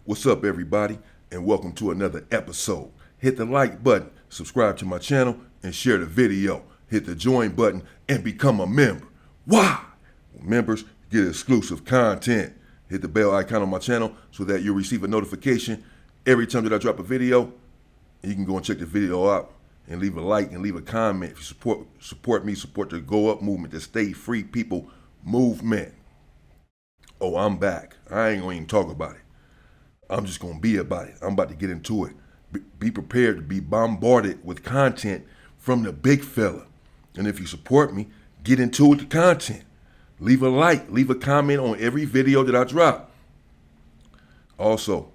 What's up, everybody, and welcome to another episode. Hit the like button, subscribe to my channel, and share the video. Hit the join button and become a member. Why? Members get exclusive content. Hit the bell icon on my channel so that you'll receive a notification every time that I drop a video. You can go and check the video out and leave a like and leave a comment. If you support me, support the Go Up movement, the Stay Free People movement. Oh, I'm back. I ain't gonna even talk about it. I'm just gonna be about it. I'm about to get into it. Be prepared to be bombarded with content from the big fella. And if you support me, get into it, the content. Leave a like, leave a comment on every video that I drop. Also,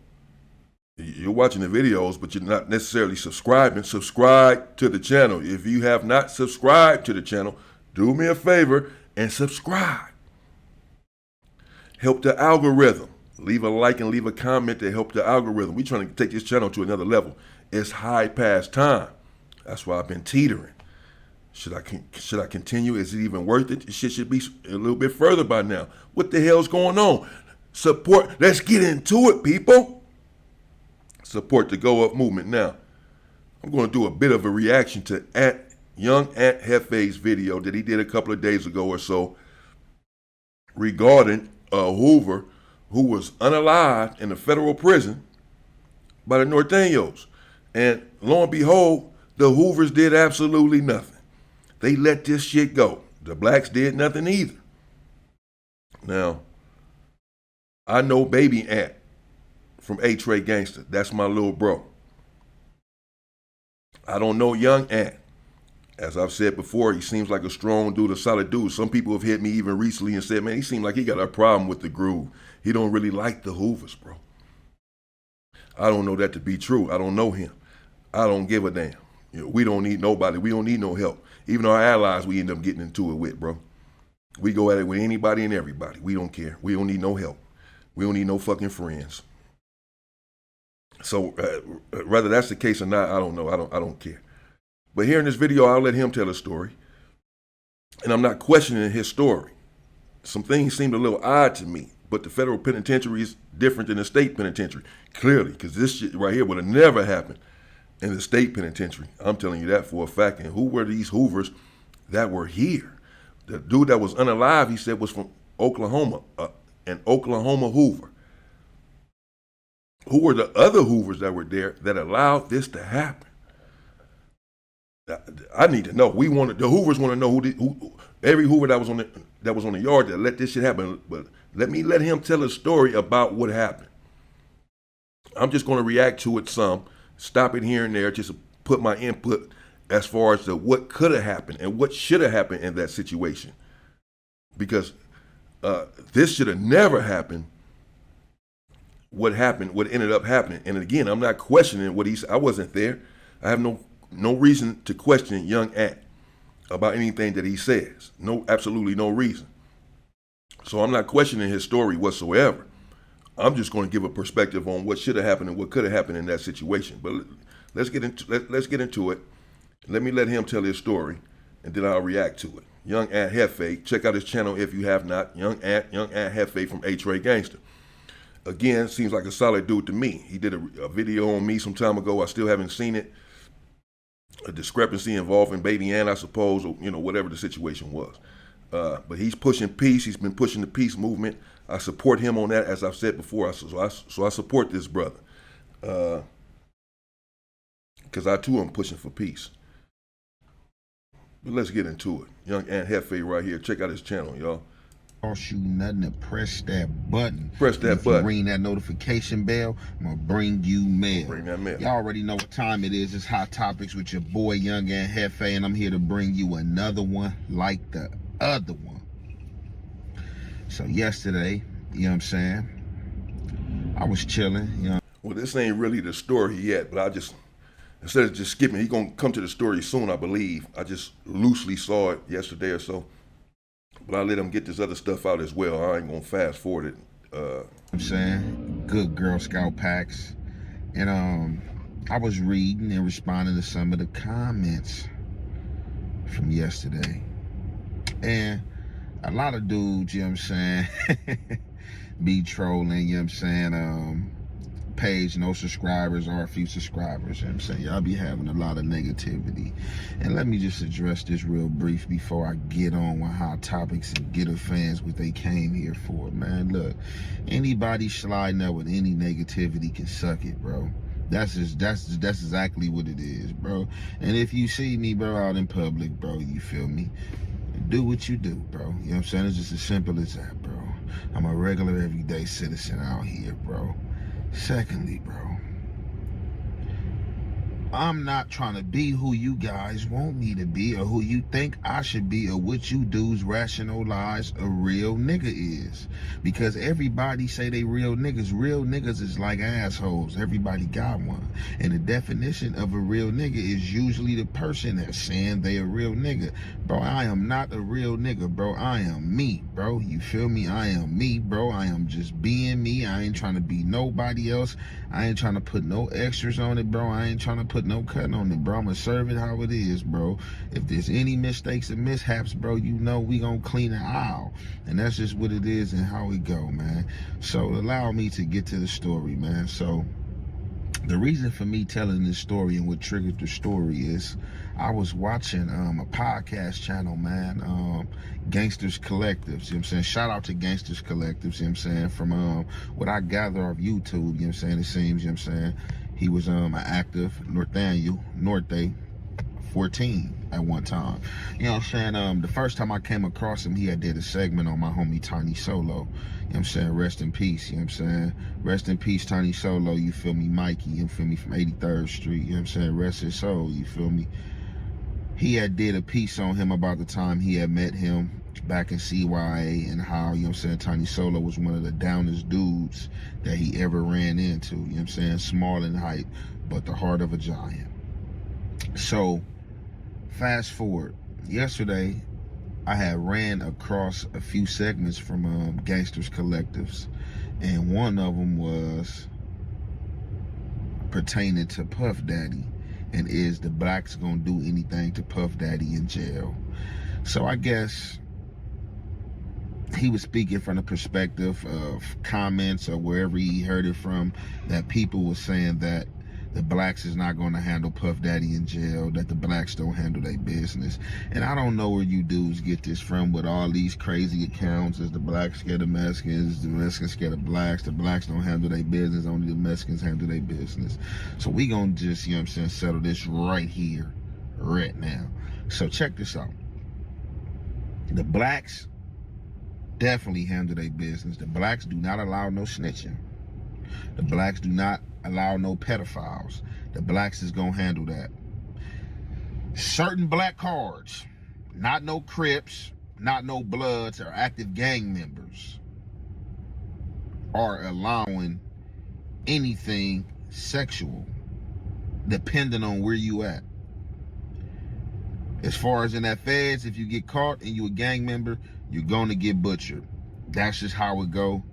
you're watching the videos, but you're not necessarily subscribing. Subscribe to the channel. If you have not subscribed to the channel, do me a favor and subscribe. Help the algorithm. Leave a like and leave a comment to help the algorithm. We're trying to take this channel to another level. It's high past time. That's why I've been teetering. Should I continue? Is it even worth it? This shit should be a little bit further by now. What the hell's going on? Support. Let's get into it, people. Support the Go Up movement. Now, I'm going to do a bit of a reaction to young Aunt Hefe's video that he did a couple of days ago or so regarding Hoover, who was unalived in a federal prison by the Norteños. And lo and behold, the Hoovers did absolutely nothing. They let this shit go. The blacks did nothing either. Now, I know Baby Ant from A-Tray Gangster. That's my little bro. I don't know Young Ant. As I've said before, he seems like a strong dude, a solid dude. Some people have hit me even recently and said, man, he seemed like he got a problem with the groove. He don't really like the Hoovers, bro. I don't know that to be true. I don't know him. I don't give a damn. You know, we don't need nobody. We don't need no help. Even our allies we end up getting into it with, bro. We go at it with anybody and everybody. We don't care. We don't need no help. We don't need no fucking friends. So whether that's the case or not, I don't know. I don't care. But here in this video, I'll let him tell a story. And I'm not questioning his story. Some things seemed a little odd to me, but the federal penitentiary is different than the state penitentiary. Clearly, because this shit right here would have never happened in the state penitentiary. I'm telling you that for a fact. And who were these Hoovers that were here? The dude that was unalive, he said, was from Oklahoma, an Oklahoma Hoover. Who were the other Hoovers that were there that allowed this to happen? I need to know. The Hoovers want to know who every Hoover that was on the yard that let this shit happen. But let him tell a story about what happened. I'm just going to react to it some, stop it here and there, just put my input as far as to what could have happened and what should have happened in that situation. Because this should have never happened. What ended up happening. And again, I'm not questioning what he said. I wasn't there. I have no reason to question Young Ant about anything that he says. No, absolutely no reason. So I'm not questioning his story whatsoever. I'm just going to give a perspective on what should have happened and what could have happened in that situation. But let's get into it. Let him tell his story, and then I'll react to it. Young Aunt Hefe, check out his channel if you have not. Young Aunt Hefe from A-Tray Gangster. Again, seems like a solid dude to me. He did a video on me some time ago. I still haven't seen it. A discrepancy involving Baby Ann, I suppose, or whatever the situation was. But he's pushing peace. He's been pushing the peace movement. I support him on that, as I've said before. So I support this brother, because I too am pushing for peace. But let's get into it. Young Aunt Hefe right here. Check out his channel, y'all. Cost you nothing to press that button. Press that button. Ring that notification bell. I'm gonna bring you mail. Bring that mail. Y'all already know what time it is. It's Hot Topics with your boy Young Aunt Hefe, and I'm here to bring you another one like the other one. So yesterday, you know what I'm saying, I was chilling. Well, this ain't really the story yet, but instead of just skipping, he's gonna come to the story soon, I believe. I just loosely saw it yesterday or so. But I let him get this other stuff out as well. I ain't gonna fast forward it. I'm saying, good Girl Scout packs. And I was reading and responding to some of the comments from yesterday. And a lot of dudes, you know what I'm saying, be trolling, you know what I'm saying, page, no subscribers or a few subscribers. You know what I'm saying? Y'all be having a lot of negativity. And let me just address this real brief before I get on with hot topics and get the fans what they came here for. Man, look, anybody sliding up with any negativity can suck it, bro. That's exactly what it is, bro. And if you see me, bro, out in public, bro, you feel me? Do what you do, bro. You know what I'm saying? It's just as simple as that, bro. I'm a regular, everyday citizen out here, bro. Secondly, bro, I'm not trying to be who you guys want me to be or who you think I should be or what you dudes rationalize a real nigga is. Because everybody say they real niggas. Real niggas is like assholes. Everybody got one. And the definition of a real nigga is usually the person that's saying they a real nigga. Bro, I am not a real nigga, bro. I am me, bro. You feel me? I am me, bro. I am just being me. I ain't trying to be nobody else. I ain't trying to put no extras on it, bro. I ain't trying to put no cut on it, bro. I'ma serve it how it is, bro. If there's any mistakes and mishaps, bro, you know we gonna clean the aisle. And that's just what it is and how it go, man. So allow me to get to the story, man. So the reason for me telling this story and what triggered the story is I was watching a podcast channel, man, Gangsters Collectives, you know what I'm saying? Shout out to Gangsters Collectives, you know what I'm saying? From what I gather of YouTube, you know what I'm saying? It seems, you know what I'm saying? He was an active Norte 14 at one time. You know what I'm saying? The first time I came across him, he had did a segment on my homie Tiny Solo. You know what I'm saying? Rest in peace, you know what I'm saying? Rest in peace, Tiny Solo, you feel me? Mikey, you feel me? From 83rd Street, you know what I'm saying? Rest his soul, you feel me? He had did a piece on him about the time he had met him back in CYA and how, you know what I'm saying, Tiny Solo was one of the downest dudes that he ever ran into, you know what I'm saying? Small in height, but the heart of a giant. So, fast forward, yesterday, I had ran across a few segments from Gangsters Collectives, and one of them was pertaining to Puff Daddy, and is the blacks gonna do anything to Puff Daddy in jail? So I guess he was speaking from the perspective of comments or wherever he heard it from, that people were saying that the blacks is not going to handle Puff Daddy in jail, that the blacks don't handle their business. And I don't know where you dudes get this from with all these crazy accounts as the blacks scare the Mexicans scare the blacks don't handle their business, only the Mexicans handle their business. So we gonna just, you know what I'm saying, settle this right here, right now. So check this out. The blacks definitely handle their business. The blacks do not allow no snitching. The blacks do not allow no pedophiles. The blacks is gonna handle that. Certain black cards, not no Crips, not no Bloods or active gang members, are allowing anything sexual, depending on where you at. As far as in that feds, if you get caught and you a gang member, you're gonna get butchered. That's just how it go.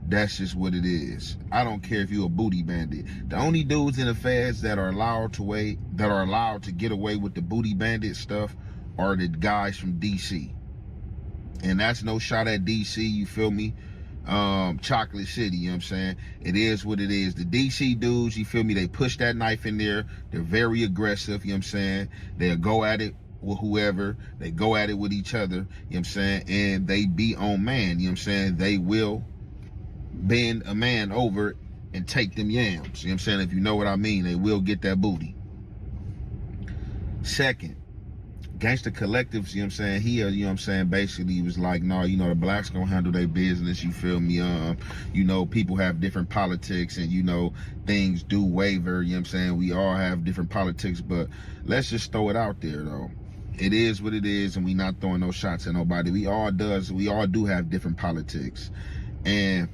That's just what it is. I don't care if you're a booty bandit. The only dudes in the feds that are allowed to get away with the booty bandit stuff are the guys from DC. And that's no shot at DC, you feel me? Chocolate City, you know what I'm saying? It is what it is. The DC dudes, you feel me? They push that knife in there. They're very aggressive, you know what I'm saying? They'll go at it with whoever. They go at it with each other, you know what I'm saying? And they be on man, you know what I'm saying? They will bend a man over and take them yams, you know what I'm saying? If you know what I mean, they will get that booty. Second, Gangster Collectives, you know what I'm saying? He, you know what I'm saying, basically was like, no, you know, the blacks gonna handle their business, you feel me? You know, people have different politics and, you know, things do waver, you know what I'm saying? We all have different politics, but let's just throw it out there, though. It is what it is, and we not throwing no shots at nobody. We all do have different politics. And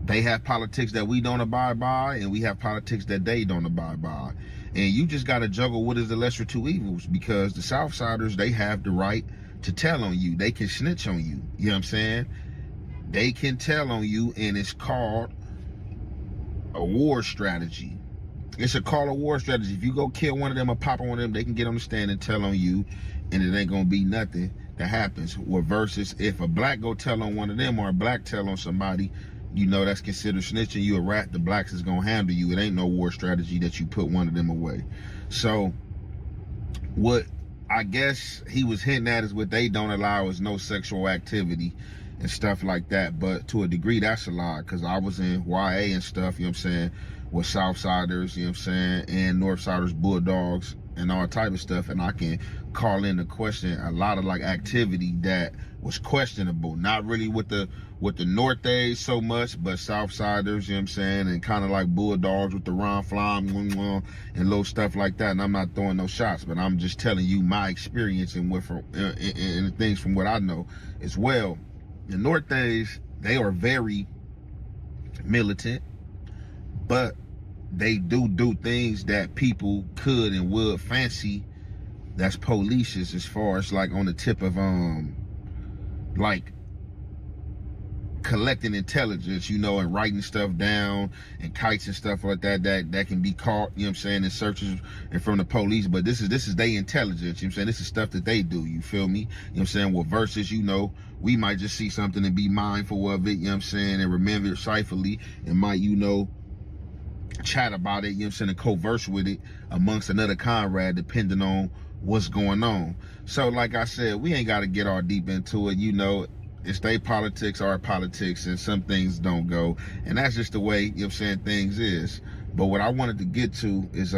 they have politics that we don't abide by, and we have politics that they don't abide by. And you just got to juggle what is the lesser two evils, because the Southsiders, they have the right to tell on you. They can snitch on you. You know what I'm saying? They can tell on you, and it's called a war strategy. It's a call of war strategy. If you go kill one of them or pop on one of them, they can get on the stand and tell on you, and it ain't going to be nothing that happens. Or versus if a black go tell on one of them or a black tell on somebody, you know, that's considered snitching. You a rat, the blacks is gonna handle you. It ain't no war strategy that you put one of them away. So what I guess he was hinting at is what they don't allow is no sexual activity and stuff like that. But to a degree, that's a lie, because I was in YA and stuff, you know what I'm saying, with Southsiders, you know what I'm saying, and Northsiders, Bulldogs, and all type of stuff, and I can call into question a lot of like activity that was questionable. Not really with the Norths so much, but Southsiders, you know what I'm saying, and kind of like Bulldogs with the Ron Flom and little stuff like that. And I'm not throwing no shots, but I'm just telling you my experience and what from and things from what I know as well. The Norths, they are very militant, but they do things that people could and would fancy that's police-ish, as far as like on the tip of like collecting intelligence, you know, and writing stuff down and kites and stuff like that that can be caught, you know what I'm saying, in searches and from the police. But this is their intelligence, you know what I'm saying? This is stuff that they do, you feel me? You know what I'm saying? Well, versus, you know, we might just see something and be mindful of it, you know what I'm saying, and remember it cipherly, and might, you know, chat about it, you know what I'm saying, and converse with it amongst another comrade, depending on what's going on. So like I said, we ain't got to get all deep into it, you know. It's their politics, our politics, and some things don't go, and that's just the way, you know what I'm saying, things is. But what I wanted to get to is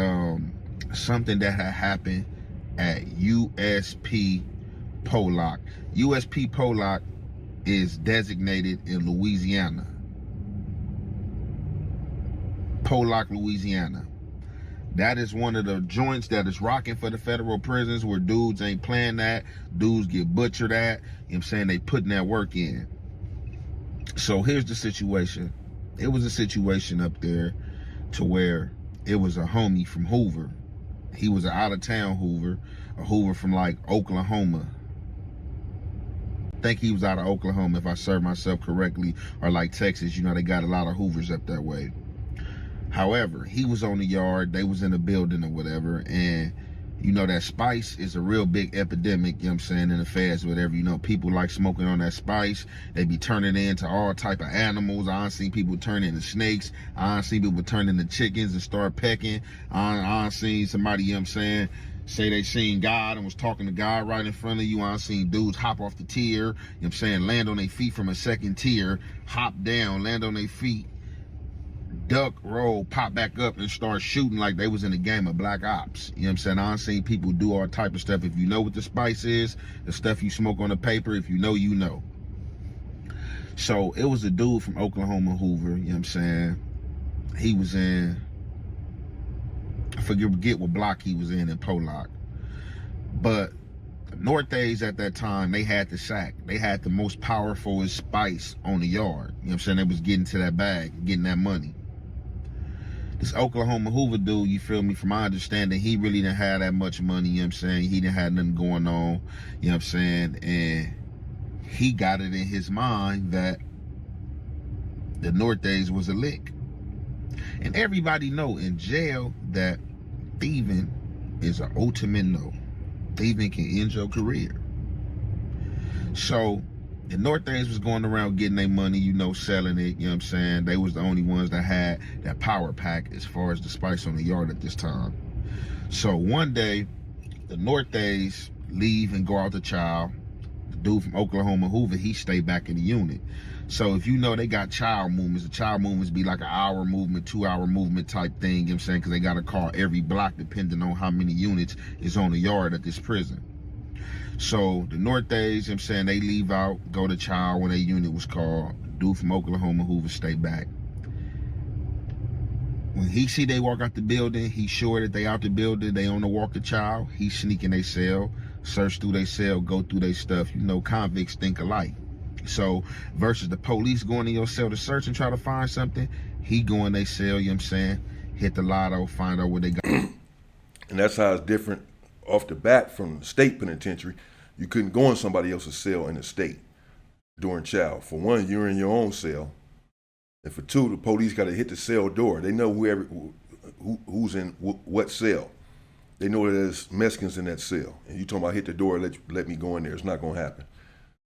something that had happened at USP Pollock. USP Pollock is designated in Louisiana. Pollock, Louisiana. That is one of the joints that is rocking for the federal prisons, where dudes ain't playing that. Dudes get butchered at. You know what I'm saying? They putting that work in. So here's the situation. It was a situation up there to where it was a homie from Hoover. He was an out-of-town Hoover, a Hoover from like Oklahoma. I think he was out of Oklahoma, if I serve myself correctly, or like Texas. You know, they got a lot of Hoovers up that way. However, he was on the yard, they was in a building or whatever, and you know that spice is a real big epidemic, you know what I'm saying, in the feds, whatever. You know, people like smoking on that spice. They be turning it into all type of animals. I done seen people turn into snakes. I done seen people turn into chickens and start pecking. I done seen somebody, you know what I'm saying, say they seen God and was talking to God right in front of you. I done seen dudes hop off the tier, you know what I'm saying, land on their feet from a second tier, hop down, land on their feet, duck, roll, pop back up, and start shooting like they was in a game of Black Ops. You know what I'm saying? I've seen people do all type of stuff. If you know what the spice is, the stuff you smoke on the paper, if you know, you know. So it was a dude from Oklahoma, Hoover, you know what I'm saying? He was in, I forget what block he was in Pollock. But the Norths at that time, they had the sack. They had the most powerful spice on the yard. You know what I'm saying? They was getting to that bag, getting that money. This Oklahoma Hoover dude, you feel me, from my understanding, he really didn't have that much money, you know what I'm saying? He didn't have nothing going on, you know what I'm saying? And he got it in his mind that the Norths was a lick. And everybody know in jail that thieving is an ultimate no. Thieving can end your career. So the Norths was going around getting their money, you know, selling it, you know what I'm saying? They was the only ones that had that power pack as far as the spice on the yard at this time. So one day, the Norths leave and go out to child. The dude from Oklahoma, Hoover, he stayed back in the unit. So if you know, they got child movements. The child movements be like an hour movement, 2 hour movement type thing, you know what I'm saying? Because they got to call every block depending on how many units is on the yard at this prison. So the Norths, you know what I'm saying, they leave out, go to child when their unit was called. Dude from Oklahoma, Hoover, stay back. When he see they walk out the building, he sure that they out the building, they on the walk to child, he sneak in their cell, search through their cell, go through their stuff. You know, convicts think alike. So versus the police going in your cell to search and try to find something, he go in their cell, you know what I'm saying, hit the lotto, find out what they got. And that's how it's different off the bat from the state penitentiary. You couldn't go in somebody else's cell in the state during child. For one, you're in your own cell. And for two, the police got to hit the cell door. They know who's in what cell. They know that there's Mexicans in that cell. And you talking about hit the door, let me go in there. It's not going to happen.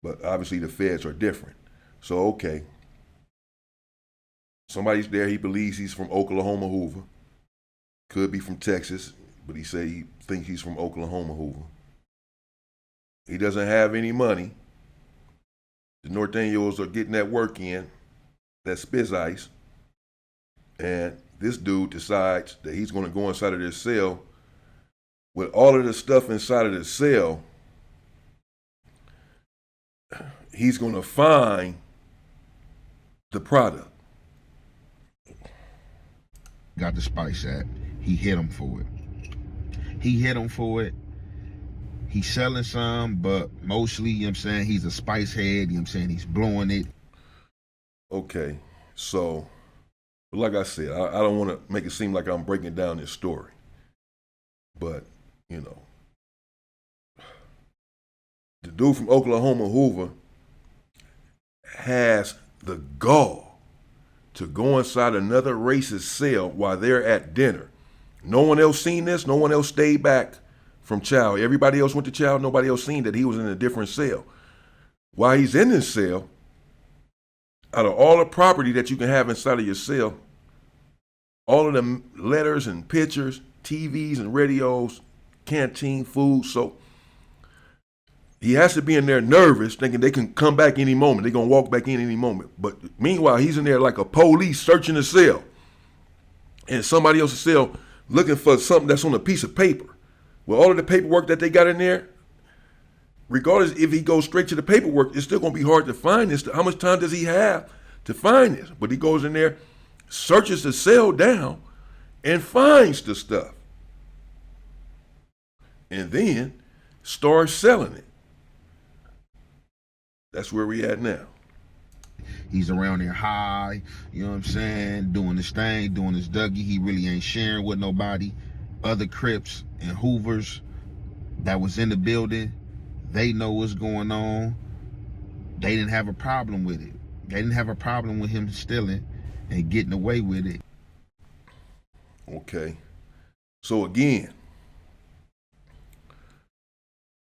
But obviously the feds are different. So, okay. Somebody's there. He believes he's from Oklahoma, Hoover. Could be from Texas, but he say he thinks he's from Oklahoma, Hoover. He doesn't have any money. The Norteños are getting that work in, that spizz ice. And this dude decides that he's going to go inside of this cell. With all of the stuff inside of the cell, he's going to find the product. Got the spice at. He hit him for it. He hit him for it. He's selling some, but mostly, you know what I'm saying, he's a spice head, you know what I'm saying, he's blowing it. Okay, so, like I said, I don't want to make it seem like I'm breaking down this story. But, you know, the dude from Oklahoma, Hoover, has the gall to go inside another racist cell while they're at dinner. No one else seen this. No one else stayed back from chow. Everybody else went to chow. Nobody else seen that he was in a different cell. While he's in this cell, out of all the property that you can have inside of your cell, all of the letters and pictures, TVs and radios, canteen, food, so he has to be in there nervous, thinking they can come back any moment. They're going to walk back in any moment. But meanwhile, he's in there like a police searching the cell. And somebody else's cell looking for something that's on a piece of paper. With all of the paperwork that they got in there, regardless if he goes straight to the paperwork, it's still going to be hard to find this. How much time does he have to find this? But he goes in there, searches the cell down, and finds the stuff. And then starts selling it. That's where we at now. He's around there high, you know what I'm saying, doing his thing, doing his Dougie. He really ain't sharing with nobody. Other Crips and Hoovers that was in the building, they know what's going on. They didn't have a problem with it. They didn't have a problem with him stealing and getting away with it. Okay. So again,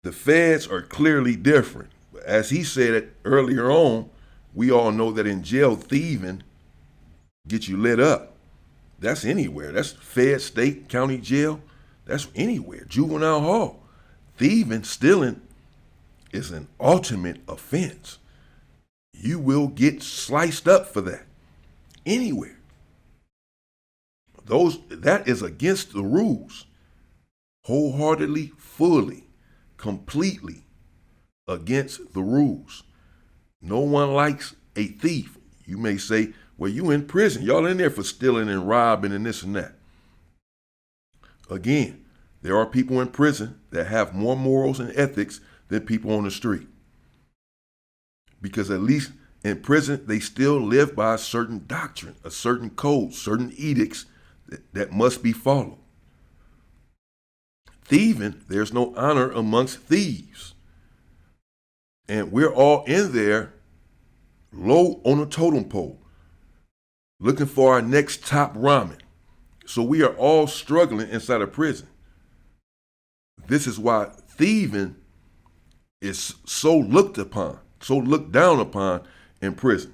the feds are clearly different. As he said it earlier on, we all know that in jail, thieving gets you lit up. That's anywhere. That's fed, state, county jail. That's anywhere. Juvenile hall. Thieving, stealing is an ultimate offense. You will get sliced up for that. Anywhere. That is against the rules. Wholeheartedly, fully, completely against the rules. No one likes a thief. You may say, well, you in prison. Y'all in there for stealing and robbing and this and that. Again, there are people in prison that have more morals and ethics than people on the street. Because at least in prison, they still live by a certain doctrine, a certain code, certain edicts that must be followed. Thieving, there's no honor amongst thieves. And we're all in there low on a totem pole, looking for our next top ramen. So we are all struggling inside of prison. This is why thieving is so looked upon, so looked down upon in prison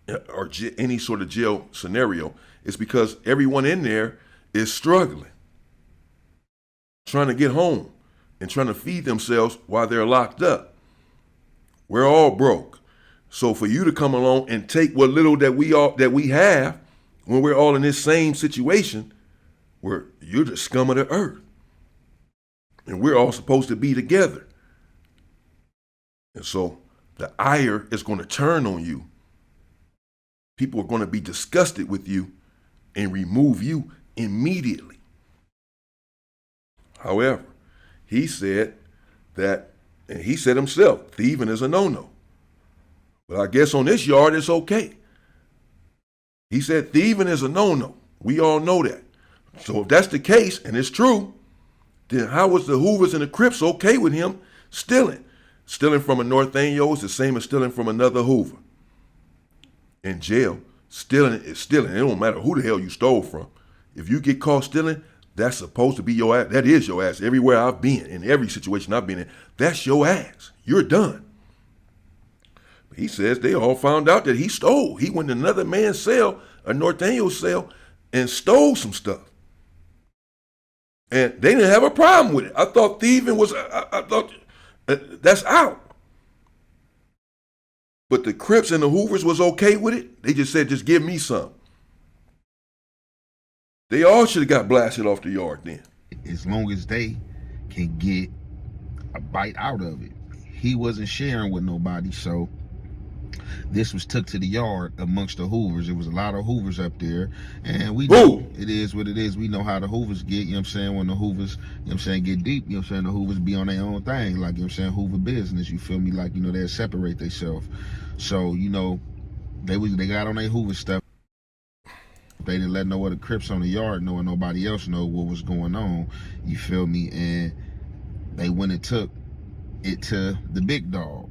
or any sort of jail scenario. It's because everyone in there is struggling, trying to get home and trying to feed themselves while they're locked up. We're all broke. So for you to come along and take what little that we have when we're all in this same situation, where you're the scum of the earth. And we're all supposed to be together. And so the ire is going to turn on you. People are going to be disgusted with you and remove you immediately. However, he said that, and he said himself, thieving is a no-no. But I guess on this yard, it's okay. He said thieving is a no-no. We all know that. So if that's the case, and it's true, then how was the Hoovers and the Crips okay with him stealing? Stealing from a Norteño is the same as stealing from another Hoover. In jail, stealing is stealing. It don't matter who the hell you stole from. If you get caught stealing, that's supposed to be your ass. That is your ass. Everywhere I've been, in every situation I've been in, that's your ass. You're done. He says they all found out that he stole. He went to another man's cell, a Northaniel's cell, and stole some stuff. And they didn't have a problem with it. I thought thieving was, I thought that's out. But the Crips and the Hoovers was okay with it. They just said, just give me some. They all should have got blasted off the yard then. As long as they can get a bite out of it. He wasn't sharing with nobody, so this was took to the yard amongst the Hoovers. There was a lot of Hoovers up there, and we know it is what it is. We know how the Hoovers get, you know what I'm saying, when the Hoovers, you know what I'm saying, get deep, you know what I'm saying, the Hoovers be on their own thing, like, you know what I'm saying, Hoover business, you feel me, like, you know, they'll separate themselves. So, you know, they got on their Hoover stuff. They didn't let no other Crips on the yard know and nobody else know what was going on, you feel me, and they went and took it to the big dog,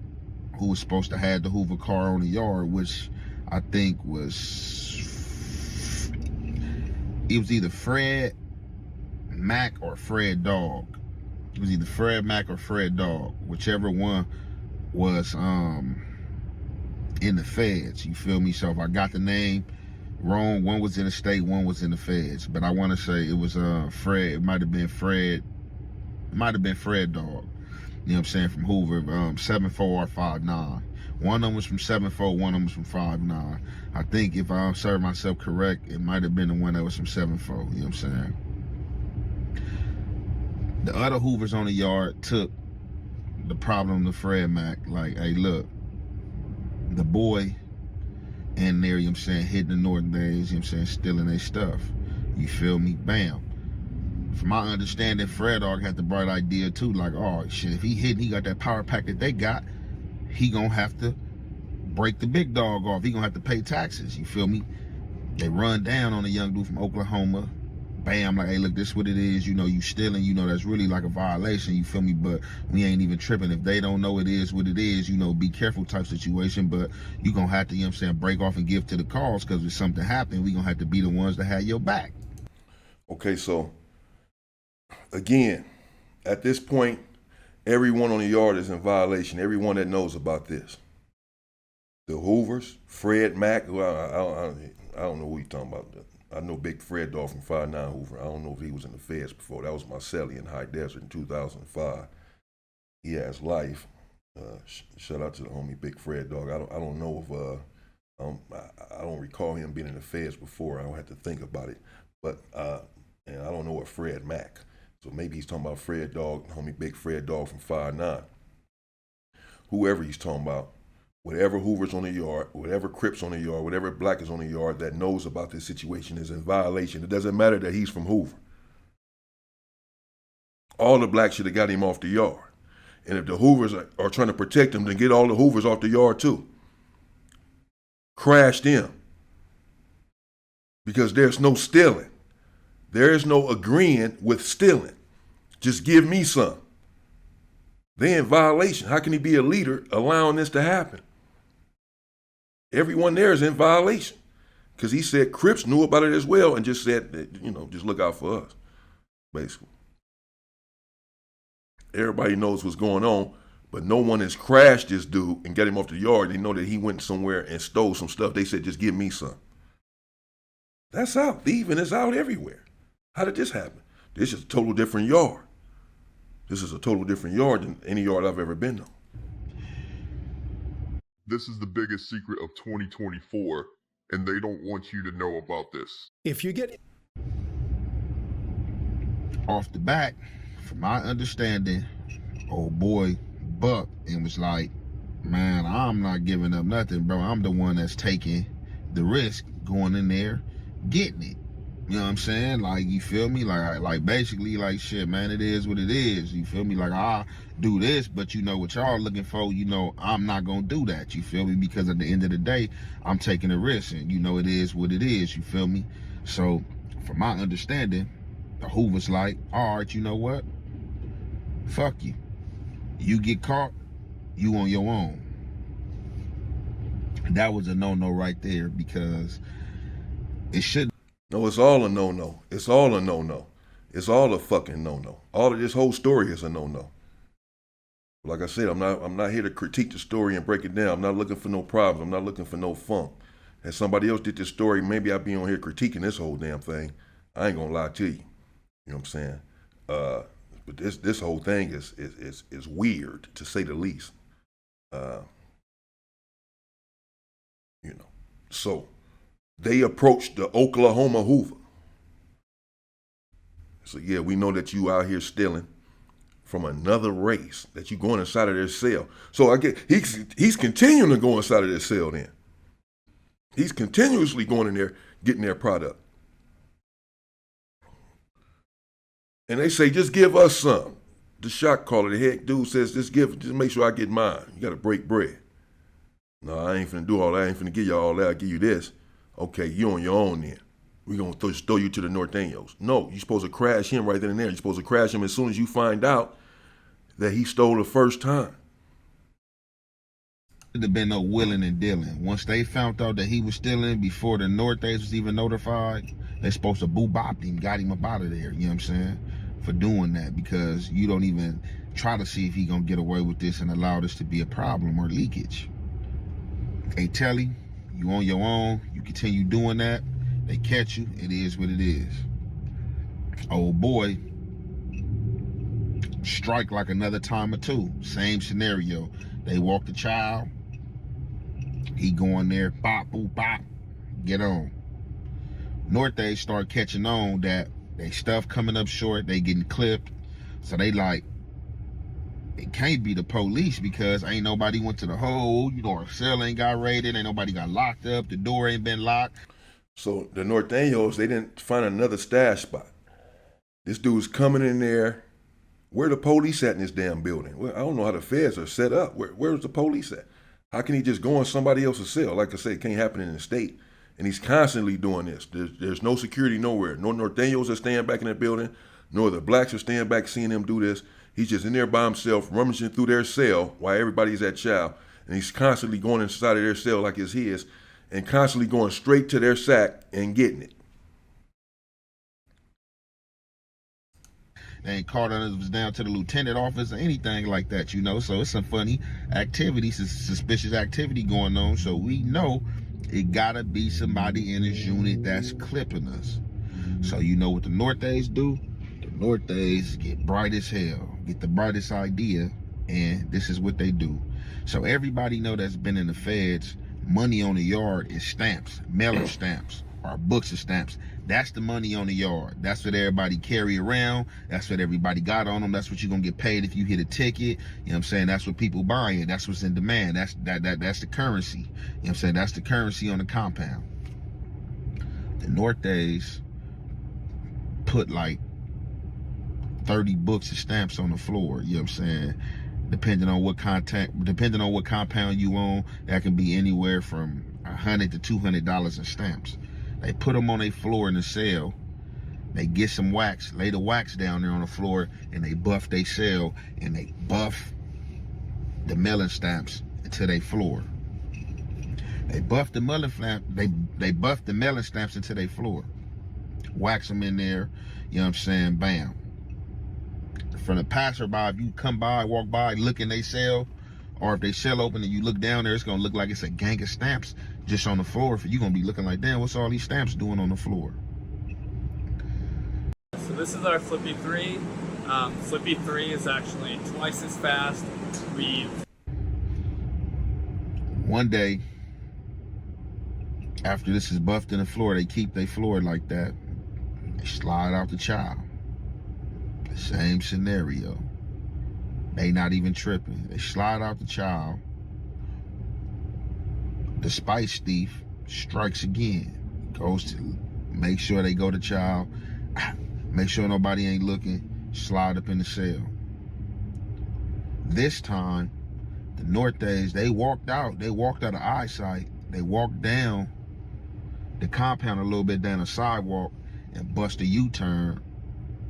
who was supposed to have the Hoover car on the yard, which I think it was either Fred Mac or Fred Dog. It was either Fred Mac or Fred Dog, whichever one was in the feds, you feel me? So if I got the name wrong, one was in the state, one was in the feds, but I want to say it was Fred. It might have been Fred Dog. You know what I'm saying, from Hoover, 7'4" or 5'9". One of them was from 7'4", one of them was from 5'9". I think if I serve myself correct, it might have been the one that was from 7'4", you know what I'm saying? The other Hoovers on the yard took the problem to Fred Mac, like, hey, look, the boy in there, you know what I'm saying, hitting the Norton days, you know what I'm saying, stealing their stuff. You feel me? Bam. From my understanding, Fred Dog had the bright idea too, like, oh shit, if he got that power pack that they got, he gonna have to break the big dog off. He gonna have to pay taxes, you feel me? They run down on a young dude from Oklahoma. Bam, like, hey, look, this what it is, you know, you stealing, you know, that's really like a violation, you feel me? But we ain't even tripping. If they don't know it is what it is, you know, be careful type situation, but you gonna have to, you know what I'm saying, break off and give to the cause, because if something happened, we gonna have to be the ones that have your back. Okay, so again, at this point, everyone on the yard is in violation. Everyone that knows about this. The Hoovers, Fred Mac, who I don't know who you're talking about. I know Big Fred Dog from 5'9" Hoover. I don't know if he was in the feds before. That was my celly in High Desert in 2005. He has life. Shout out to the homie Big Fred Dog. I don't know if I don't recall him being in the feds before. I don't have to think about it. But and I don't know what Fred Mac. So maybe he's talking about Fred Dog, homie Big Fred Dog from 5'9". Whoever he's talking about, whatever Hoover's on the yard, whatever Crips on the yard, whatever Black is on the yard that knows about this situation is in violation. It doesn't matter that he's from Hoover. All the Blacks should have got him off the yard. And if the Hoovers are trying to protect him, then get all the Hoovers off the yard too. Crash them. Because there's no stealing. There is no agreeing with stealing. Just give me some. They're in violation. How can he be a leader allowing this to happen? Everyone there is in violation. Because he said Crips knew about it as well and just said, that, you know, just look out for us, basically. Everybody knows what's going on, but no one has crashed this dude and got him off the yard. They know that he went somewhere and stole some stuff. They said, just give me some. That's out. Thieving is out everywhere. How did this happen? This is a total different yard. This is a total different yard than any yard I've ever been on. This is the biggest secret of 2024, and they don't want you to know about this. If you get Off the back, from my understanding, old boy Buck and was like, man, I'm not giving up nothing, bro. I'm the one that's taking the risk going in there, getting it. You know what I'm saying? Like, you feel me? Like basically, like, shit, man, it is what it is. You feel me? Like, I do this, but you know what y'all looking for, you know, I'm not gonna do that. You feel me? Because at the end of the day, I'm taking a risk, and you know it is what it is. You feel me? So, from my understanding, the Hoover's like, all right, you know what? Fuck you. You get caught, you on your own. And that was a no-no right there, because it shouldn't. No, it's all a no-no. It's all a no-no. It's all a fucking no-no. All of this whole story is a no-no. Like I said, I'm not here to critique the story and break it down. I'm not looking for no problems. I'm not looking for no funk. If somebody else did this story, maybe I'd be on here critiquing this whole damn thing. I ain't gonna lie to you. You know what I'm saying? But this whole thing is weird, to say the least. You know. So they approached the Oklahoma Hoover. So yeah, we know that you out here stealing from another race, that you going inside of their cell. So I get he's continuing to go inside of their cell then. He's continuously going in there, getting their product. And they say, just give us some. The shot caller, the head dude says, just make sure I get mine. You gotta break bread. No, I ain't finna do all that. I ain't finna give you all that. I'll give you this. Okay, you on your own then. We gonna throw you to the Norteños. No, you're supposed to crash him right then and there. You're supposed to crash him as soon as you find out that he stole the first time. There'd have been no willing and dealing. Once they found out that he was stealing before the Northeast was even notified, they supposed to boo-bopped him, got him up out of there, you know what I'm saying, for doing that, because you don't even try to see if he gonna get away with this and allow this to be a problem or leakage. They tell him, you on your own, you continue doing that, they catch you, it is what it is. Old boy, strike like another time or two, same scenario. They walk the child, he going there, bop, boop, bop, get on. Norte start catching on that they stuff coming up short, they getting clipped. So they like, it can't be the police because ain't nobody went to the hole, you know, our cell ain't got raided, ain't nobody got locked up, the door ain't been locked. So the Norteños, they didn't find another stash spot. This dude's coming in there. Where the police at in this damn building? Well, I don't know how the feds are set up. Where's the police at? How can he just go in somebody else's cell? Like I said, it can't happen in the state. And he's constantly doing this. There's no security nowhere. No Norteños are staying back in the building, nor the blacks are staying back seeing him do this. He's just in there by himself, rummaging through their cell while everybody's at chow. And he's constantly going inside of their cell like it's his, and constantly going straight to their sack and getting it. They ain't called us down to the lieutenant office or anything like that, you know. So it's some funny activity, suspicious activity going on. So we know it gotta be somebody in this unit that's clipping us. So you know what the Nortes do? The Nortes get bright as hell, get the brightest idea, and this is what they do. So everybody know that's been in the feds, money on the yard is stamps, mailer stamps, or books of stamps. That's the money on the yard. That's what everybody carry around. That's what everybody got on them. That's what you're gonna get paid if you hit a ticket. You know what I'm saying? That's what people buying. That's what's in demand. That's the currency. You know what I'm saying? That's the currency on the compound. The Nortes put like 30 books of stamps on the floor. You know what I'm saying? Depending on what compound you own, that can be anywhere from $100 to $200 in stamps. They put them on a floor in the cell. They get some wax, lay the wax down there on the floor, and they buff their cell, and they buff the mailing stamps into their floor. They buff the mailing stamp. They buff the mailing stamps into their floor. Wax them in there. You know what I'm saying? Bam. From the passerby, if you come by, walk by, look in their cell, or if they cell open and you look down there, it's gonna look like it's a gang of stamps just on the floor. You're gonna be looking like, damn, what's all these stamps doing on the floor? So this is our Flippy 3. Flippy 3 is actually twice as fast. One day, after this is buffed in the floor, they keep their floor like that. They slide out the child. The same scenario. They not even tripping. They slide out the child. The spice thief strikes again. Goes to make sure they go to child. Make sure nobody ain't looking. Slide up in the cell. This time, the Nortes, they walked out. They walked out of eyesight. They walked down the compound a little bit down the sidewalk and bust a U-turn,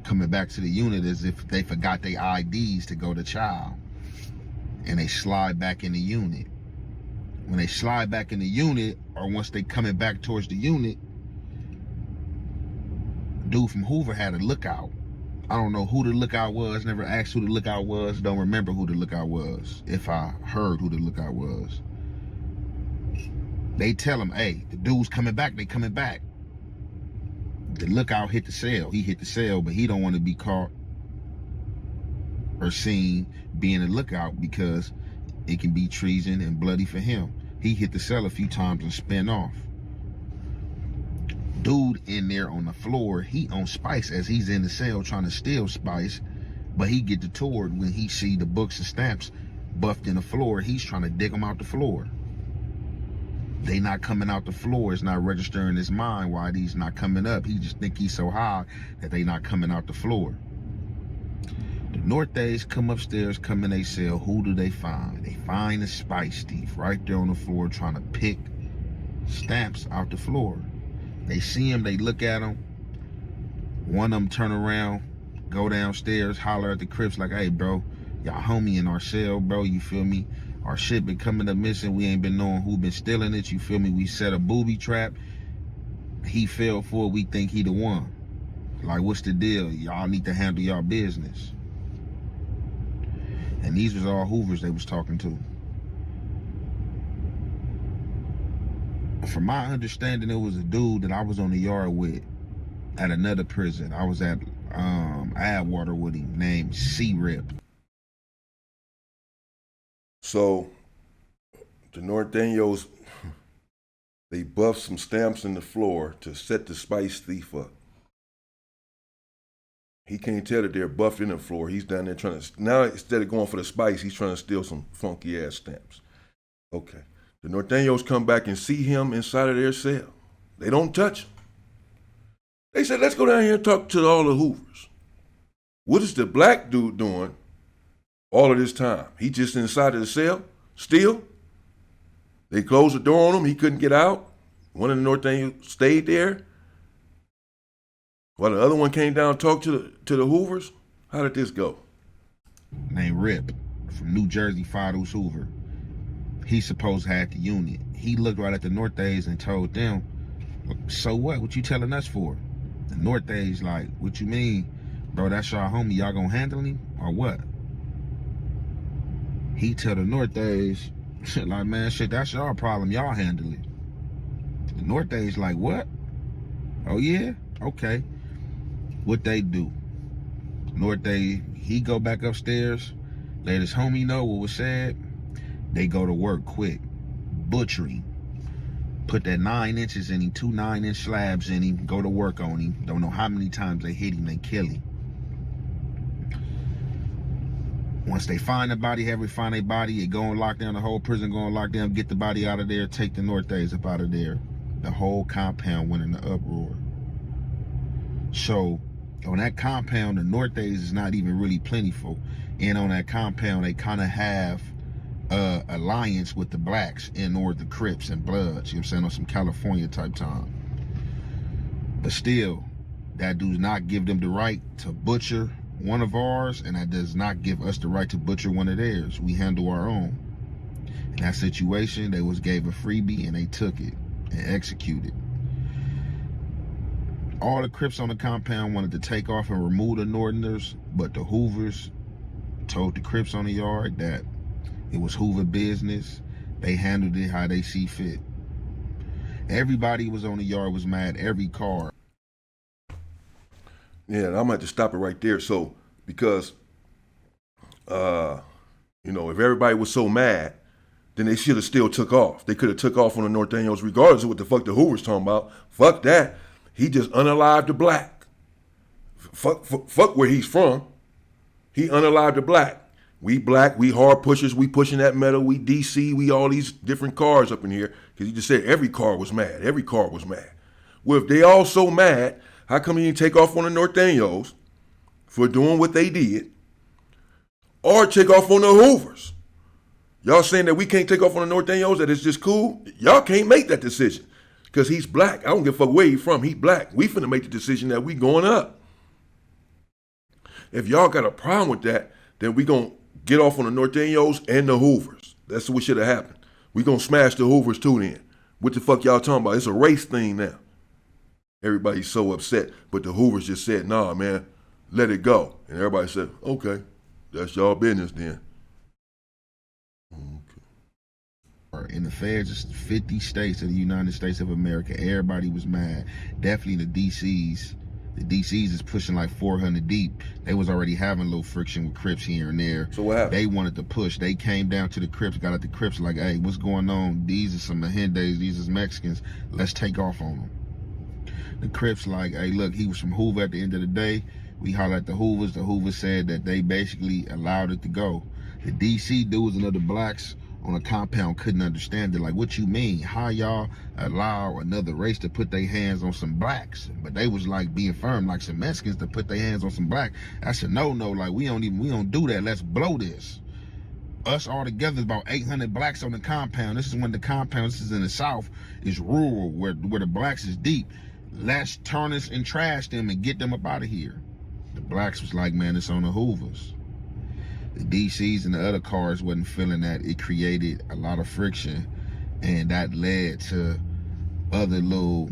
coming back to the unit as if they forgot their IDs to go to child. And they slide back in the unit. When they slide back in the unit, or once they coming back towards the unit, dude from Hoover had a lookout. I don't know who the lookout was, never asked who the lookout was, don't remember who the lookout was, if I heard who the lookout was. They tell him, hey, the dude's coming back, they coming back. The lookout hit the cell. He hit the cell, but he don't want to be caught or seen being a lookout because it can be treason and bloody for him. He hit the cell a few times and spin off. Dude in there on the floor, he on Spice as he's in the cell trying to steal Spice, but he get detoured when he see the books and stamps buffed in the floor. He's trying to dig them out the floor. They not coming out the floor. It's not registering his mind why these not coming up. He just think he's so high that they not coming out the floor. The Nortes come upstairs, come in they cell. Who do they find? They find the Spice thief right there on the floor trying to pick stamps out the floor. They see him, they look at him. One of them turn around, go downstairs, holler at the Crips like, hey, bro, y'all homie in our cell, bro, you feel me? Our shit been coming up missing. We ain't been knowing who been stealing it, you feel me? We set a booby trap. He fell for it, we think he the one. Like, what's the deal? Y'all need to handle y'all business. And these was all Hoovers they was talking to. From my understanding, it was a dude that I was on the yard with at another prison. I was at Adwater with him named C-Rip. So the Norteños, they buffed some stamps in the floor to set the Spice thief up. He can't tell that they're buffed in the floor. He's down there trying to, now instead of going for the Spice, he's trying to steal some funky ass stamps. Okay. The Norteños come back and see him inside of their cell. They don't touch him. They said, let's go down here and talk to all the Hoovers. What is the black dude doing all of this time? He just inside of the cell, still. They closed the door on him. He couldn't get out. One of the Norteños stayed there while the other one came down and talked to the Hoovers. How did this go? Named Rip from New Jersey, Fados Hoover. He supposed to have the unit. He looked right at the Nortes and told them, so what? What you telling us for? The Nortes like, what you mean? Bro, that's y'all homie. Y'all gonna handle him or what? He tell the Nortes, like, man, shit, that's y'all problem. Y'all handle it. The Nortes like, what? Oh, yeah? Okay. What they do? Norte, he go back upstairs, let his homie know what was said. They go to work quick. Butchering. Put that 9 inches in him, 2 9-inch slabs in him, go to work on him. Don't know how many times they hit him, they kill him. Once they find the body, have we find a body, it go and lock down the whole prison, go and lock down, get the body out of there, take the Nortes up out of there. The whole compound went in the uproar. So on that compound, the Nortes is not even really plentiful. And on that compound, they kind of have alliance with the blacks in order the Crips and Bloods, you know what I'm saying, on some California type time. But still, that does not give them the right to butcher one of ours, and that does not give us the right to butcher one of theirs. We handle our own. In that situation, they was gave a freebie and they took it and executed. All the Crips on the compound wanted to take off and remove the Northerners, but the Hoovers told the Crips on the yard that it was Hoover business. They handled it how they see fit. Everybody was on the yard was mad, every car. Yeah, and I'm going to have to stop it right there. So, because, if everybody was so mad, then they should have still took off. They could have took off on the Norteños regardless of what the fuck the Hoover's talking about. Fuck that. He just unalived the black. Fuck where he's from. He unalived the black. We black, we hard pushers, we pushing that metal, we DC, we all these different cars up in here. Because he just said every car was mad. Every car was mad. Well, if they all so mad, how come you didn't take off on the Norteños for doing what they did? Or take off on the Hoovers? Y'all saying that we can't take off on the Norteños, that it's just cool? Y'all can't make that decision. Because he's black. I don't give a fuck where he from. He black. We finna make the decision that we going up. If y'all got a problem with that, then we gonna get off on the Norteños and the Hoovers. That's what should have happened. We gonna smash the Hoovers too then. What the fuck y'all talking about? It's a race thing now. Everybody's so upset. But the Hoovers just said, nah, man, let it go. And everybody said, okay, that's y'all business then. In the feds, just 50 states of the United States of America, everybody was mad. Definitely the DCs. The DCs is pushing like 400 deep. They was already having a little friction with Crips here and there. So what happened? They wanted to push. They came down to the Crips, got at the Crips like, hey, what's going on? These are some Mahendes, these is Mexicans. Let's take off on them. The Crips like, hey, look, he was from Hoover at the end of the day. We hollered at the Hoovers. The Hoovers said that they basically allowed it to go. The DC dudes and other blacks on a compound couldn't understand it. Like, what you mean? How y'all allow another race to put their hands on some blacks? But they was like being firm, like some Mexicans to put their hands on some black. That's a no-no. Like, we don't do that. Let's blow this. Us all together, about 800 blacks on the compound. This is when the compound, this is in the South, is rural, where the blacks is deep. Let's tarnish and trash them and get them up out of here. The blacks was like, man, it's on the Hoovers. The DCs and the other cars wasn't feeling that. It created a lot of friction, and that led to other little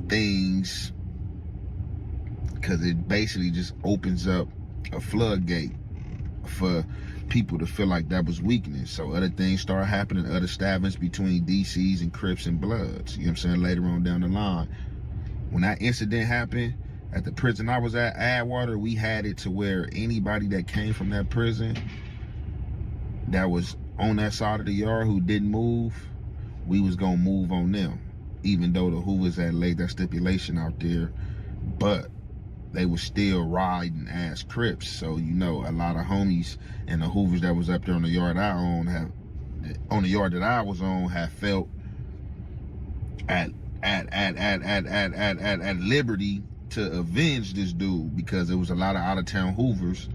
things, because it basically just opens up a floodgate for people to feel like that was weakness. So other things start happening, other stabbings between DCs and Crips and Bloods, you know what I'm saying, later on down the line. When that incident happened at the prison I was at, Adwater, we had it to where anybody that came from that prison that was on that side of the yard who didn't move, we was gonna move on them, even though the Hoovers had laid that stipulation out there. But they were still riding as Crips. So, you know, a lot of homies and the Hoovers that was up there on the yard I own on the yard that I was on, have felt at liberty to avenge this dude, because there was a lot of out-of-town Hoovers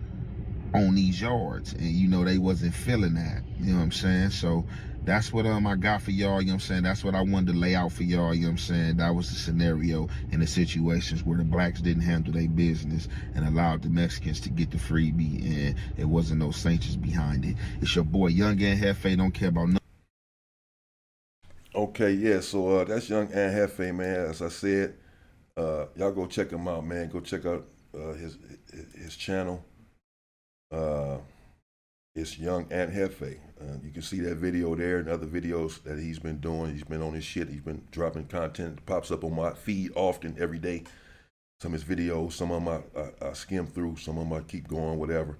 on these yards, and you know they wasn't feeling that, you know what I'm saying? So that's what I got for y'all, you know what I'm saying? That's what I wanted to lay out for y'all, you know what I'm saying? That was the scenario in the situations where the blacks didn't handle their business and allowed the Mexicans to get the freebie, and it wasn't no sanctions behind it. It's your boy Young and Hefe, don't care about nothing. Okay, yeah, so that's Young and Hefe, man. As I said, y'all go check him out, man. Go check out his channel. It's Young and Hefe. You can see that video there and other videos that he's been doing. He's been on his shit. He's been dropping content. It pops up on my feed often, every day. Some of his videos, some of them I skim through, some of them I keep going, whatever.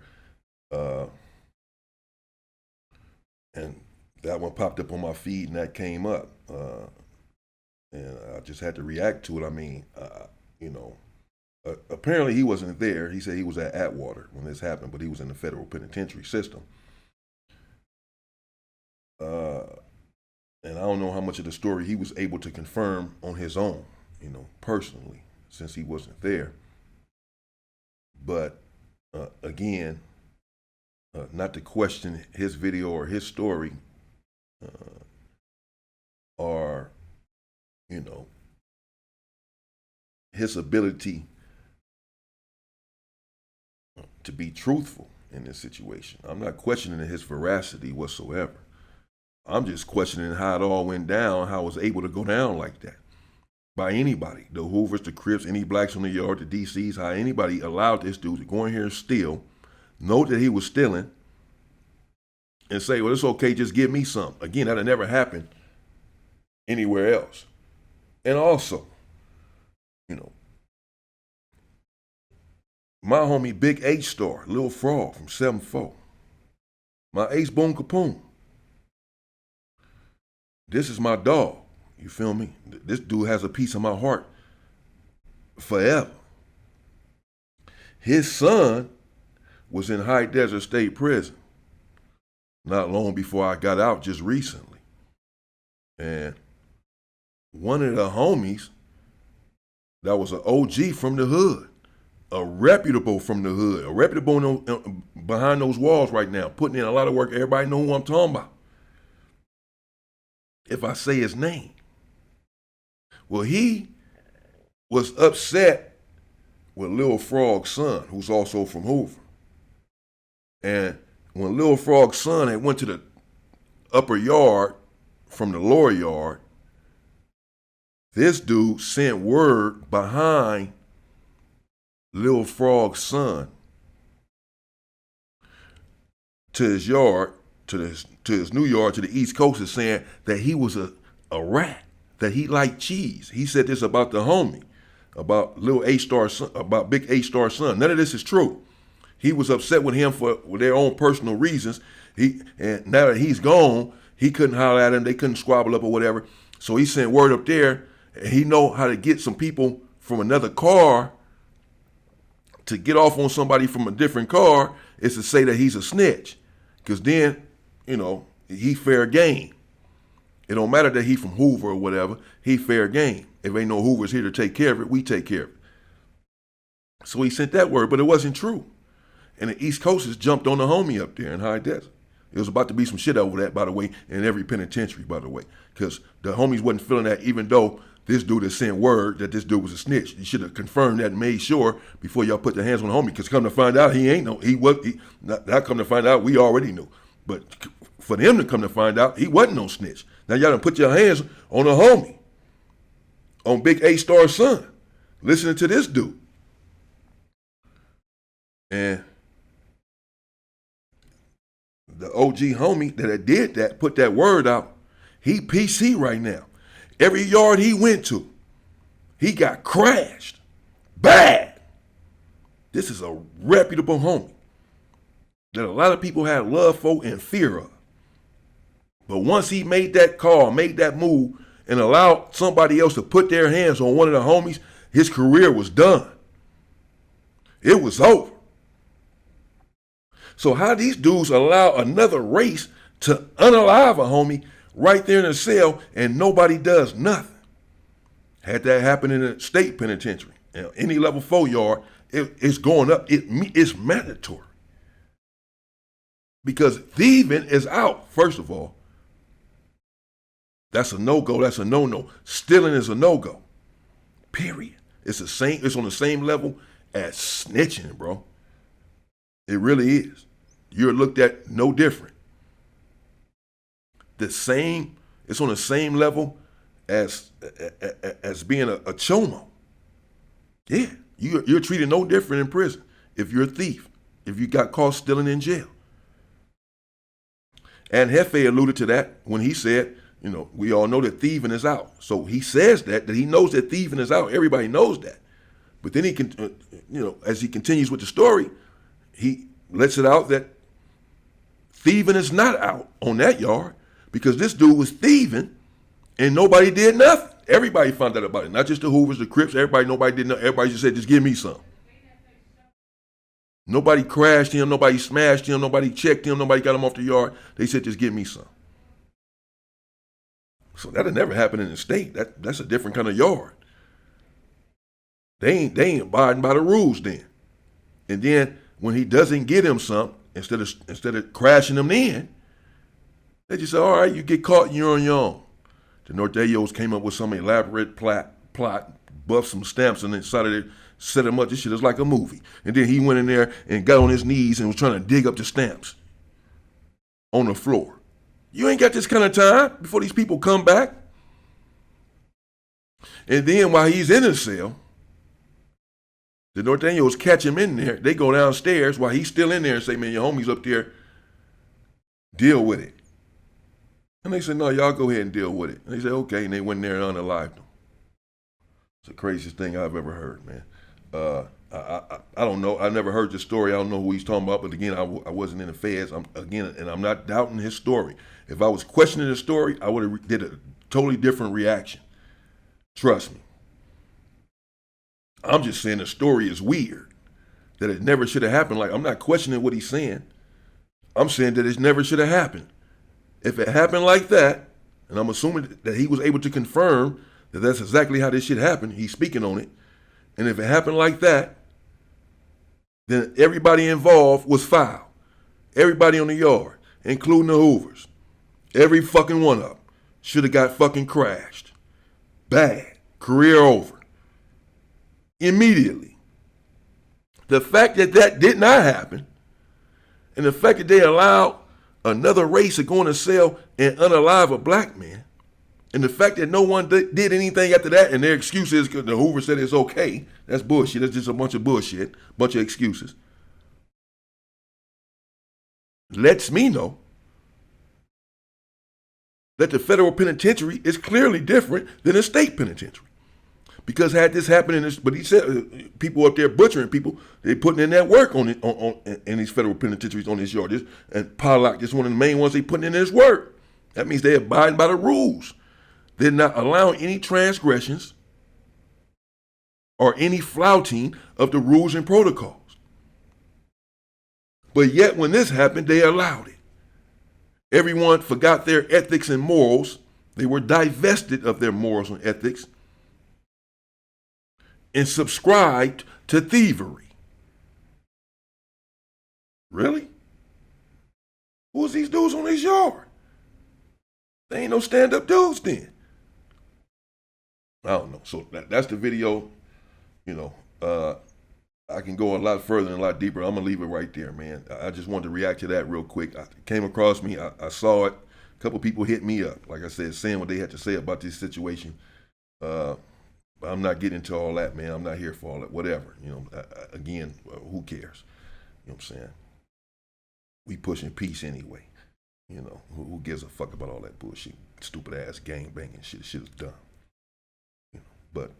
And that one popped up on my feed and that came up. And I just had to react to it. I mean, you know, apparently he wasn't there. He said he was at Atwater when this happened, but he was in the federal penitentiary system. And I don't know how much of the story he was able to confirm on his own, you know, personally, since he wasn't there. But again, not to question his video or his story, or, you know, his ability to be truthful in this situation. I'm not questioning his veracity whatsoever. I'm just questioning how it all went down, how it was able to go down like that by anybody. The Hoovers, the Crips, any blacks on the yard, the DCs, how anybody allowed this dude to go in here and steal, know that he was stealing, and say, well, it's okay, just give me some. Again, that'll never happen anywhere else. And also, you know, my homie Big H-Star, Lil Frog from 7-4, my Ace Boom Capone. This is my dog, you feel me? This dude has a piece of my heart forever. His son was in High Desert State Prison not long before I got out, just recently. And one of the homies that was an OG from the hood, a reputable from the hood, a reputable behind those walls right now, putting in a lot of work. Everybody know who I'm talking about, if I say his name. Well, he was upset with Lil Frog's son, who's also from Hoover. And when Lil Frog's son had went to the upper yard from the lower yard, this dude sent word behind Lil Frog's son to his yard, to his new yard, to the East Coast, is saying that he was a rat, that he liked cheese. He said this about the homie, about Lil A-Star son, about Big A-Star son. None of this is true. He was upset with him for their own personal reasons. And now that he's gone, he couldn't holler at him. They couldn't squabble up or whatever. So he sent word up there, and he know how to get some people from another car to get off on somebody from a different car is to say that he's a snitch. Because then, he fair game. It don't matter that he from Hoover or whatever. He fair game. If ain't no Hoovers here to take care of it, we take care of it. So he sent that word, but it wasn't true. And the East Coasters jumped on the homie up there in High Desert. It was about to be some shit over that, by the way, in every penitentiary, by the way. Because the homies wasn't feeling that, even though this dude had sent word that this dude was a snitch. You should have confirmed that and made sure before y'all put your hands on the homie. Because come to find out, not come to find out, we already knew. But for him to come to find out, he wasn't no snitch. Now y'all done put your hands on a homie, on Big A-Star's son, listening to this dude. And the OG homie that did that, put that word out, he PC right now. Every yard he went to, he got crashed. Bad. This is a reputable homie that a lot of people had love for and fear of. But once he made that call, made that move, and allowed somebody else to put their hands on one of the homies, his career was done. It was over. So how these dudes allow another race to unalive a homie right there in the cell and nobody does nothing? Had that happen in a state penitentiary, any level 4 yard, it's going up. It's mandatory. Because thieving is out, first of all. That's a no-go. That's a no-no. Stealing is a no-go. Period. It's on the same level as snitching, bro. It really is. You're looked at no different. It's on the same level as being a chomo. Yeah, you're treated no different in prison if you're a thief, if you got caught stealing in jail. And Hefe alluded to that when he said, we all know that thieving is out. So he says that he knows that thieving is out. Everybody knows that. But then he can, as he continues with the story, he lets it out that thieving is not out on that yard because this dude was thieving and nobody did nothing. Everybody found out about it. Not just the Hoovers, the Crips, nobody did nothing. Everybody just said, just give me some. Nobody crashed him, nobody smashed him, nobody checked him, nobody got him off the yard. They said, just give me some. So that'll never happen in the state. That's a different kind of yard. They ain't abiding by the rules then. And then when he doesn't get him some, instead of crashing him in, they just say, all right, you get caught and you're on your own. The Norteños came up with some elaborate plot, buffed some stamps and decided to set him up. This shit is like a movie. And then he went in there and got on his knees and was trying to dig up the stamps on the floor. You ain't got this kind of time before these people come back. And then while he's in his cell, the Norteños catch him in there. They go downstairs while he's still in there and say, man, your homie's up there. Deal with it. And they said, no, y'all go ahead and deal with it. And they said, okay. And they went in there and unalived him. It's the craziest thing I've ever heard, man. I don't know. I never heard the story. I don't know who he's talking about. But again, I wasn't in the feds. And I'm not doubting his story. If I was questioning the story, I would have did a totally different reaction. Trust me. I'm just saying the story is weird. That it never should have happened. Like, I'm not questioning what he's saying. I'm saying that it never should have happened. If it happened like that, and I'm assuming that he was able to confirm that that's exactly how this shit happened, he's speaking on it. And if it happened like that, then everybody involved was foul. Everybody on the yard, including the Hoovers. Every fucking one of them should have got fucking crashed. Bad. Career over. Immediately. The fact that that did not happen, and the fact that they allowed another race to go in a cell and unalive a black man, And the fact that no one did anything after that, and their excuse is because the Hoover said it's okay, that's bullshit. That's just a bunch of bullshit, bunch of excuses. Lets me know that the federal penitentiary is clearly different than a state penitentiary. Because had this happened in this, but he said people up there butchering people, they putting in that work on in these federal penitentiaries on this yard. And Pollock, just one of the main ones they putting in this work. That means they abiding by the rules. They're not allowing any transgressions or any flouting of the rules and protocols. But yet when this happened, they allowed it. Everyone forgot their ethics and morals. They were divested of their morals and ethics and subscribed to thievery. Really? Who was these dudes on this yard? They ain't no stand-up dudes then. I don't know. So that's the video. I can go a lot further and a lot deeper. I'm going to leave it right there, man. I just wanted to react to that real quick. It came across me. I saw it. A couple people hit me up, like I said, saying what they had to say about this situation. But I'm not getting into all that, man. I'm not here for all that. Whatever. Again, who cares? You know what I'm saying? We pushing peace anyway. Who gives a fuck about all that bullshit? Stupid ass gang banging shit. Shit is dumb. But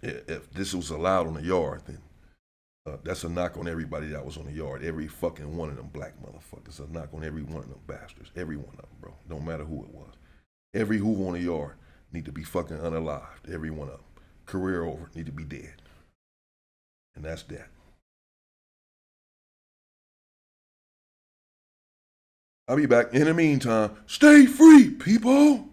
if this was allowed on the yard, then that's a knock on everybody that was on the yard. Every fucking one of them black motherfuckers. A knock on every one of them bastards. Every one of them, bro. Don't matter who it was. Every Hoover on the yard need to be fucking unalived. Every one of them. Career over. Need to be dead. And that's that. I'll be back. In the meantime, stay free, people.